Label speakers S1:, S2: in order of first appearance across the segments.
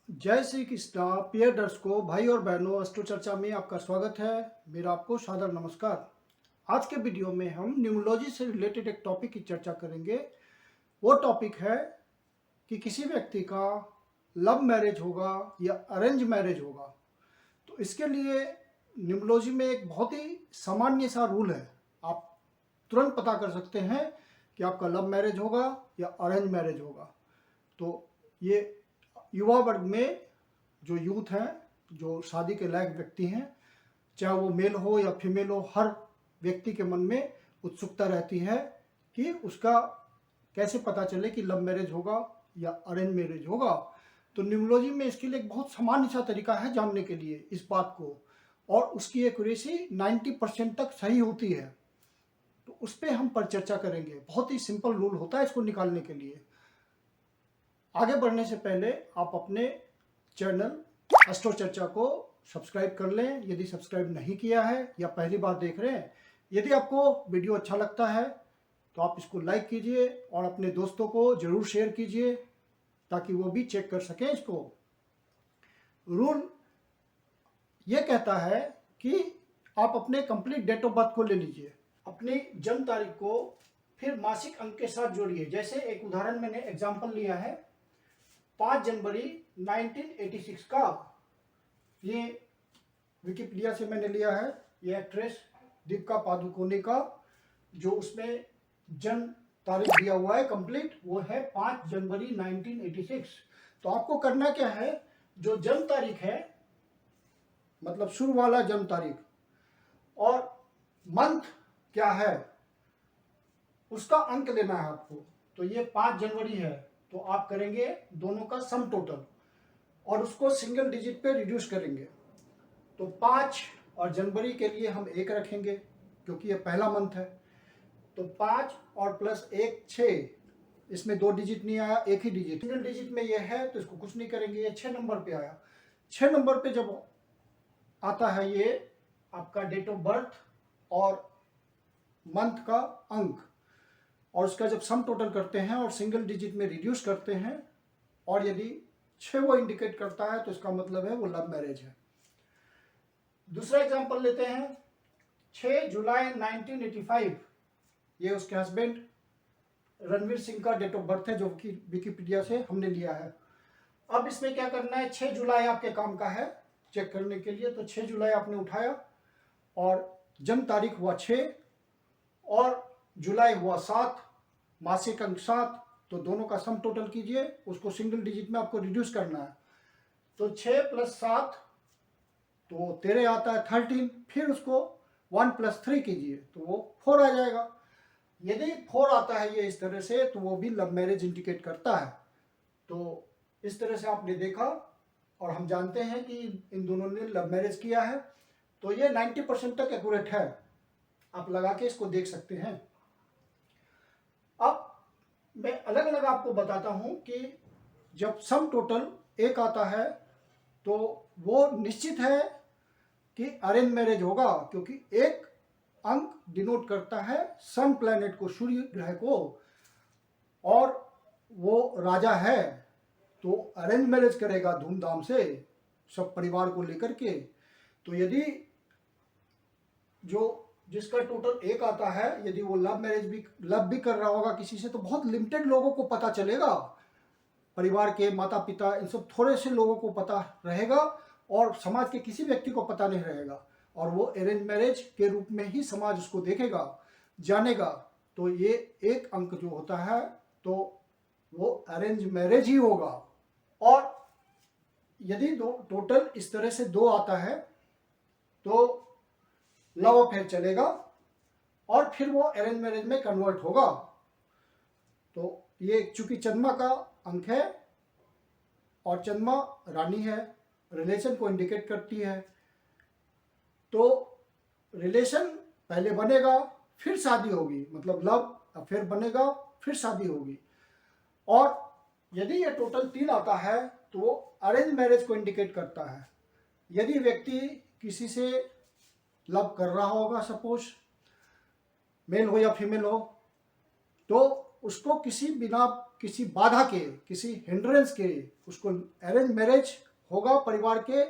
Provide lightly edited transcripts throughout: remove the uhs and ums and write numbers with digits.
S1: जय श्री कृष्णा प्रिय दर्शकों, भाई और बहनों, अष्टो चर्चा में आपका स्वागत है। मेरा आपको सादर नमस्कार। आज के वीडियो में हम न्यूमरोलॉजी से रिलेटेड एक टॉपिक की चर्चा करेंगे। वो टॉपिक है कि किसी व्यक्ति का लव मैरिज होगा या अरेंज मैरिज होगा। तो इसके लिए न्यूमरोलॉजी में एक बहुत ही सामान्य सा रूल है। आप तुरंत पता कर सकते हैं कि आपका लव मैरिज होगा या अरेंज मैरिज होगा। तो ये युवा वर्ग में जो यूथ हैं, जो शादी के लायक व्यक्ति हैं, चाहे वो मेल हो या फीमेल हो, हर व्यक्ति के मन में उत्सुकता रहती है कि उसका कैसे पता चले कि लव मैरिज होगा या अरेंज मैरिज होगा। तो न्यूमरोलॉजी में इसके लिए एक बहुत सामान्य सा तरीका है जानने के लिए इस बात को, और उसकी एक्यूरेसी 90% तक सही होती है। तो उस पर हम पर चर्चा करेंगे। बहुत ही सिंपल रूल होता है इसको निकालने के लिए। आगे बढ़ने से पहले आप अपने चैनल एस्ट्रो चर्चा को सब्सक्राइब कर लें यदि सब्सक्राइब नहीं किया है या पहली बार देख रहे हैं। यदि आपको वीडियो अच्छा लगता है तो आप इसको लाइक कीजिए और अपने दोस्तों को जरूर शेयर कीजिए ताकि वो भी चेक कर सकें इसको। रूल ये कहता है कि आप अपने कंप्लीट डेट ऑफ बर्थ को ले लीजिए, अपनी जन्म तारीख को फिर मासिक अंक के साथ जोड़िए। जैसे एक उदाहरण मैंने एग्जाम्पल लिया है 5 जनवरी 1986 का। ये विकिपीडिया से मैंने लिया है। ये एक्ट्रेस दीपिका पादुकोणे का जो उसमें जन्म तारीख दिया हुआ है कंप्लीट, वो है 5 जनवरी 1986। तो आपको करना क्या है, जो जन्म तारीख है मतलब शुरू वाला जन्म तारीख और मंथ क्या है उसका अंक लेना है आपको। तो ये 5 जनवरी है तो आप करेंगे दोनों का सम टोटल और उसको सिंगल डिजिट पे रिड्यूस करेंगे। तो 5 और जनवरी के लिए हम 1 रखेंगे क्योंकि ये पहला मंथ है। तो 5 और प्लस 1 6, इसमें 2 डिजिट नहीं आया, एक ही डिजिट। सिंगल डिजिट में ये है तो इसको कुछ नहीं करेंगे। ये 6 नंबर पे आया। 6 नंबर पे जब आता है ये आपका डेट ऑफ बर्थ और मंथ का अंक, और उसका जब सम टोटल करते हैं और सिंगल डिजिट में रिड्यूस करते हैं और यदि 6 वो इंडिकेट करता है तो इसका मतलब है वो लव मैरिज है। दूसरा एग्जांपल लेते हैं 6 जुलाई 1985। ये उसके हस्बैंड रणवीर सिंह का डेट ऑफ बर्थ है जो कि विकिपीडिया से हमने लिया है। अब इसमें क्या करना है, 6 जुलाई आपके काम का है चेक करने के लिए। तो 6 जुलाई आपने उठाया और जन्म तारीख हुआ 6 और जुलाई हुआ 7, मासिक अंक 7। तो दोनों का सम टोटल कीजिए, उसको सिंगल डिजिट में आपको रिड्यूस करना है। तो 6 + 7 तो 13 आता है 13। फिर उसको 1 + 3 कीजिए तो वो 4 आ जाएगा। यदि 4 आता है ये इस तरह से तो वो भी लव मैरिज इंडिकेट करता है। तो इस तरह से आपने देखा और हम जानते हैं कि इन दोनों ने लव मैरिज किया है। तो ये 90% तक एक्यूरेट है। आप लगा के इसको देख सकते हैं। अब मैं अलग अलग आपको बताता हूं कि जब सम टोटल 1 आता है तो वो निश्चित है कि अरेंज मैरिज होगा, क्योंकि एक अंक डिनोट करता है सन प्लैनेट को, सूर्य ग्रह को, और वो राजा है तो अरेंज मैरिज करेगा धूमधाम से सब परिवार को लेकर के। तो यदि जो जिसका टोटल 1 आता है यदि वो लव भी कर रहा होगा किसी से तो बहुत लिमिटेड लोगों को पता चलेगा। परिवार के माता पिता इन सब थोड़े से लोगों को पता रहेगा और समाज के किसी व्यक्ति को पता नहीं रहेगा, और वो अरेंज मैरिज के रूप में ही समाज उसको देखेगा, जानेगा। तो ये 1 अंक जो होता है तो वो अरेंज मैरिज ही होगा। और यदि टोटल इस तरह से 2 आता है तो लव अफेयर चलेगा और फिर वो अरेंज मैरिज में कन्वर्ट होगा। तो ये चूंकि चंद्रमा का अंक है और चंद्रमा रानी है, रिलेशन को इंडिकेट करती है, तो रिलेशन पहले बनेगा फिर शादी होगी, मतलब लव अफेयर बनेगा फिर शादी होगी। और यदि ये टोटल 3 आता है तो वो अरेंज मैरिज को इंडिकेट करता है। यदि व्यक्ति किसी से लव कर रहा होगा, सपोज मेल हो या फीमेल हो, तो उसको किसी बिना किसी बाधा के, किसी हिंड्रेंस के उसको अरेंज मैरिज होगा। परिवार के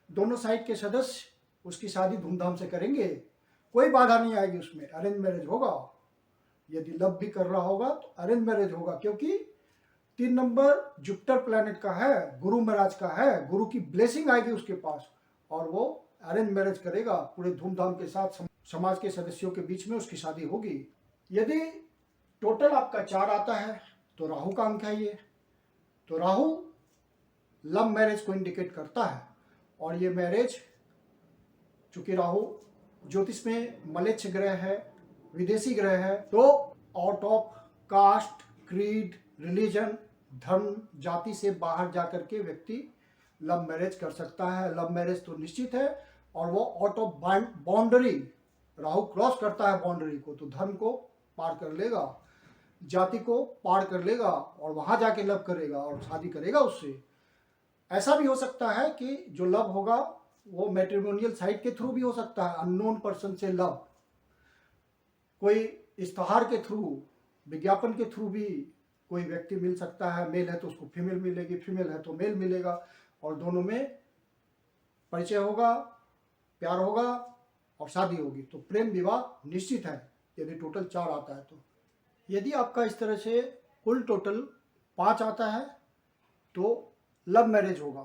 S1: दोनों साइड के सदस्य उसकी शादी धूमधाम से करेंगे, कोई बाधा नहीं आएगी उसमें, अरेंज मैरिज होगा। यदि लव भी कर रहा होगा तो अरेंज मैरिज होगा, क्योंकि 3 नंबर जुपिटर प्लैनेट का है, गुरु महाराज का है, गुरु की ब्लेसिंग आएगी उसके पास और वो अरेंज मैरिज करेगा पूरे धूमधाम के साथ। समाज के सदस्यों के बीच में उसकी शादी होगी। यदि टोटल आपका 4 आता है तो राहु का अंक है ये, तो राहु लव मैरिज को इंडिकेट करता है। और ये मैरिज, चूंकि राहु ज्योतिष में मलेच्छ ग्रह है, विदेशी ग्रह है, तो out of caste, creed, religion, धर्म, जाति से बाहर जाकर के व्यक्ति लव मैरिज कर सकता है। लव मैरिज तो निश्चित है, और वो out of boundary, Rahu cross करता है बाउंड्री को, तो धर्म को पार कर लेगा, जाति को पार कर लेगा और वहां जाके लव करेगा और शादी करेगा उससे। ऐसा भी हो सकता है कि जो लव होगा वो मैट्रिमोनियल साइट के थ्रू भी हो सकता है, अननोन पर्सन से लव, कोई इश्तहार के थ्रू, विज्ञापन के थ्रू भी कोई व्यक्ति मिल सकता है। मेल है तो उसको फीमेल मिलेगी, फीमेल है तो मेल मिलेगा, और दोनों में परिचय होगा, प्यार होगा और शादी होगी। तो प्रेम विवाह निश्चित है यदि टोटल 4 आता है तो। यदि आपका इस तरह से कुल टोटल 5 आता है तो लव मैरिज होगा,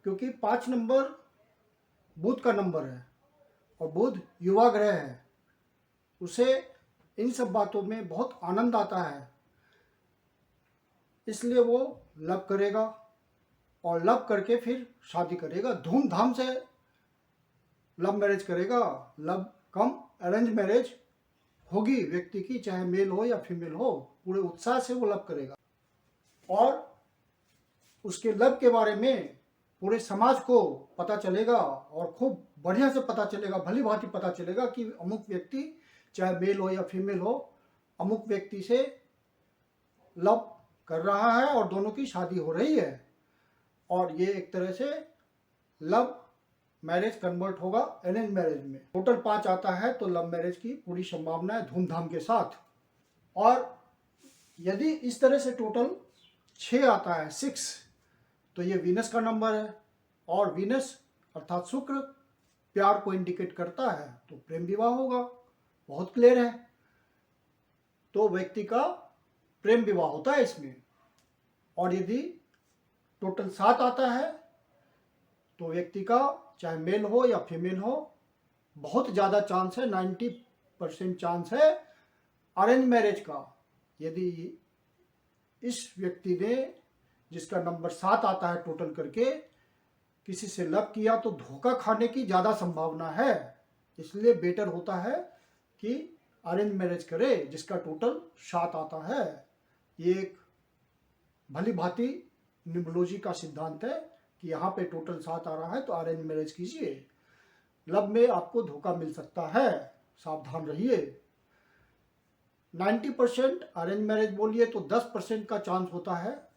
S1: क्योंकि 5 नंबर बुध का नंबर है और बुध युवा ग्रह है, उसे इन सब बातों में बहुत आनंद आता है, इसलिए वो लव करेगा और लव करके फिर शादी करेगा, धूमधाम से लव मैरिज करेगा। लव कम अरेंज मैरिज होगी व्यक्ति की, चाहे मेल हो या फीमेल हो, पूरे उत्साह से वो लव करेगा और उसके लव के बारे में पूरे समाज को पता चलेगा और खूब बढ़िया से पता चलेगा, भली भांति पता चलेगा कि अमुक व्यक्ति, चाहे मेल हो या फीमेल हो, अमुक व्यक्ति से लव कर रहा है और दोनों की शादी हो रही है। और ये एक तरह से लव मैरिज कन्वर्ट होगा अरेंज मैरिज में। टोटल 5 आता है तो लव मैरिज की पूरी संभावना है धूमधाम के साथ। और यदि इस तरह से टोटल 6 आता है, 6, तो ये वीनस का नंबर है, और वीनस अर्थात शुक्र प्यार को इंडिकेट करता है, तो प्रेम विवाह होगा, बहुत क्लियर है। तो व्यक्ति का प्रेम विवाह होता है इसमें। और यदि टोटल 7 आता है तो व्यक्ति का, चाहे मेल हो या फीमेल हो, बहुत ज़्यादा चांस है, 90% चांस है अरेंज मैरिज का। यदि इस व्यक्ति ने, जिसका नंबर 7 आता है टोटल करके, किसी से लव किया तो धोखा खाने की ज़्यादा संभावना है, इसलिए बेटर होता है कि अरेंज मैरिज करे जिसका टोटल 7 आता है। ये एक भली भांति न्यूमरोलॉजी का सिद्धांत है कि यहाँ पे टोटल 7 आ रहा है तो अरेंज मैरिज कीजिए। लव में आपको धोखा मिल सकता है, सावधान रहिए। 90% अरेंज मैरिज बोलिए तो 10% का चांस होता है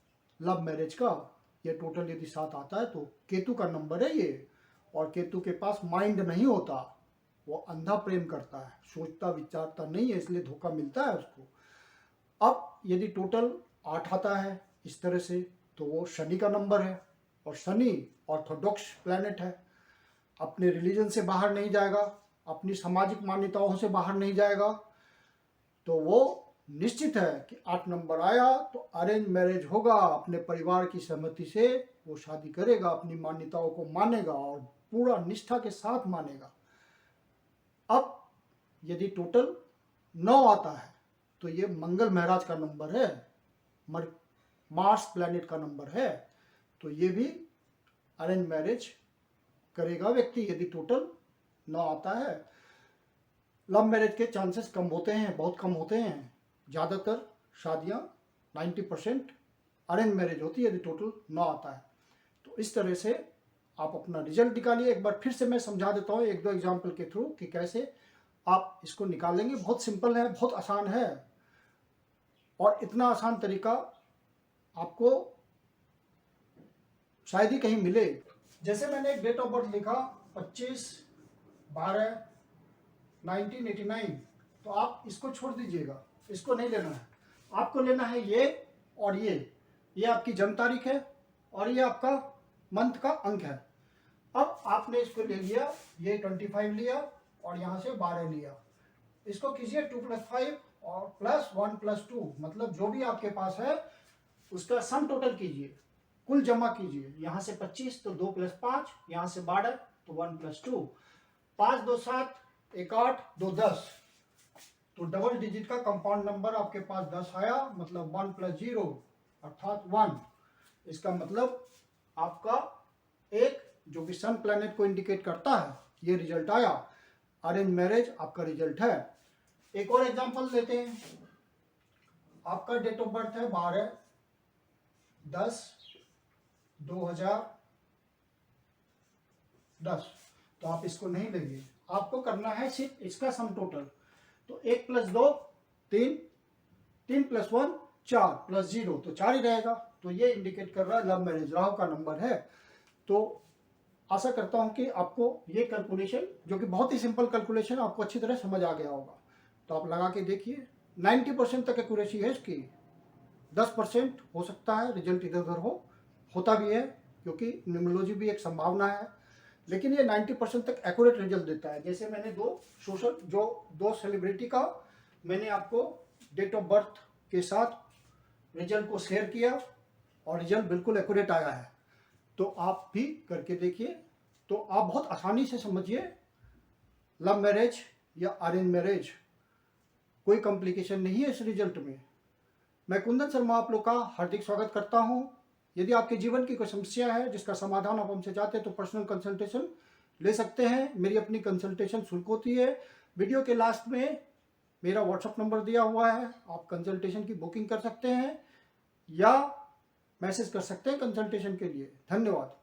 S1: लव मैरिज का। ये टोटल यदि 7 आता है तो केतु का नंबर है ये, और केतु के पास माइंड नहीं होता, वो अंधा प्रेम करता है, सोचता विचारता नहीं है, इसलिए धोखा मिलता है उसको। अब यदि टोटल 8 आता है इस तरह से तो वो शनि का नंबर है, और शनि ऑर्थोडॉक्स प्लैनेट है, अपने रिलीजन से बाहर नहीं जाएगा, अपनी सामाजिक मान्यताओं से बाहर नहीं जाएगा, तो वो निश्चित है कि 8 नंबर आया तो अरेंज मैरिज होगा, अपने परिवार की सहमति से वो शादी करेगा, अपनी मान्यताओं को मानेगा और पूरा निष्ठा के साथ मानेगा। अब यदि टोटल 9 आता है तो ये मंगल महाराज का नंबर है, मार्स प्लैनेट का नंबर है, तो ये भी अरेंज मैरिज करेगा व्यक्ति यदि टोटल 9 आता है। लव मैरिज के चांसेस कम होते हैं, बहुत कम होते हैं, ज़्यादातर शादियाँ 90% अरेंज मैरिज होती है यदि टोटल 9 आता है। तो इस तरह से आप अपना रिजल्ट निकालिए। एक बार फिर से मैं समझा देता हूँ 1-2 एग्जाम्पल के थ्रू कि कैसे आप इसको निकालेंगे। बहुत सिंपल है, बहुत आसान है, और इतना आसान तरीका आपको शायद ही कहीं मिले। जैसे मैंने एक डेट ऑफ बर्थ लिखा 25/12/1989, तो आप इसको छोड़ दीजिएगा, इसको नहीं लेना है। आपको लेना है ये और ये आपकी जन्म तारीख है और ये आपका मंथ का अंक है। अब आपने इसको ले लिया, ये 25 लिया और यहाँ से 12 लिया। इसको कीजिए 2 + 5 और +1 + 2, मतलब जो भी आपके पास है उसका सम टोटल कीजिए, कुल जमा कीजिए। यहाँ से 25 तो 2 + 5, यहाँ से 12 तो 1 + 2, 5 2 7, 1 8, 2 10, तो डबल डिजिट का कंपाउंड नंबर आपके पास 10 आया, मतलब 1 + 0 अर्थात 1। इसका मतलब आपका एक जो कि सन प्लैनेट को इंडिकेट करता है, ये रिजल्ट आया। अरेंज मैरिज आपका रिजल्ट है। एक और एग्जांपल लेते हैं। आपका डेट ऑफ बर्थ है 12/10/2010, तो आप इसको नहीं लेंगे, आपको करना है सिर्फ इसका सम टोटल। तो 1 + 2 3, 3 + 1 4 + 0 तो 4 ही रहेगा। तो ये इंडिकेट कर रहा है लव मैरिज, राहु का नंबर है। तो आशा करता हूं कि आपको ये कैलकुलेशन, जो कि बहुत ही सिंपल कैलकुलेशन, आपको अच्छी तरह समझ आ गया होगा। तो आप लगा के देखिए, 90% तक एक्यूरेसी है इसकी। 10% हो सकता है रिजल्ट इधर उधर होता भी है, क्योंकि न्यूमरोलॉजी भी एक संभावना है, लेकिन ये 90% तक एक्यूरेट रिजल्ट देता है। जैसे मैंने दो सेलिब्रिटी का मैंने आपको डेट ऑफ बर्थ के साथ रिजल्ट को शेयर किया और रिजल्ट बिल्कुल एक्यूरेट आया है। तो आप भी करके देखिए, तो आप बहुत आसानी से समझिए लव मैरिज या अरेंज मैरिज, कोई कॉम्प्लिकेशन नहीं है इस रिजल्ट में। मैं कुंदन शर्मा आप लोग का हार्दिक स्वागत करता हूं। यदि आपके जीवन की कोई समस्या है जिसका समाधान आप हमसे चाहते हैं तो पर्सनल कंसल्टेशन ले सकते हैं। मेरी अपनी कंसल्टेशन शुल्क होती है। वीडियो के लास्ट में मेरा व्हाट्सएप नंबर दिया हुआ है, आप कंसल्टेशन की बुकिंग कर सकते हैं या मैसेज कर सकते हैं कंसल्टेशन के लिए। धन्यवाद।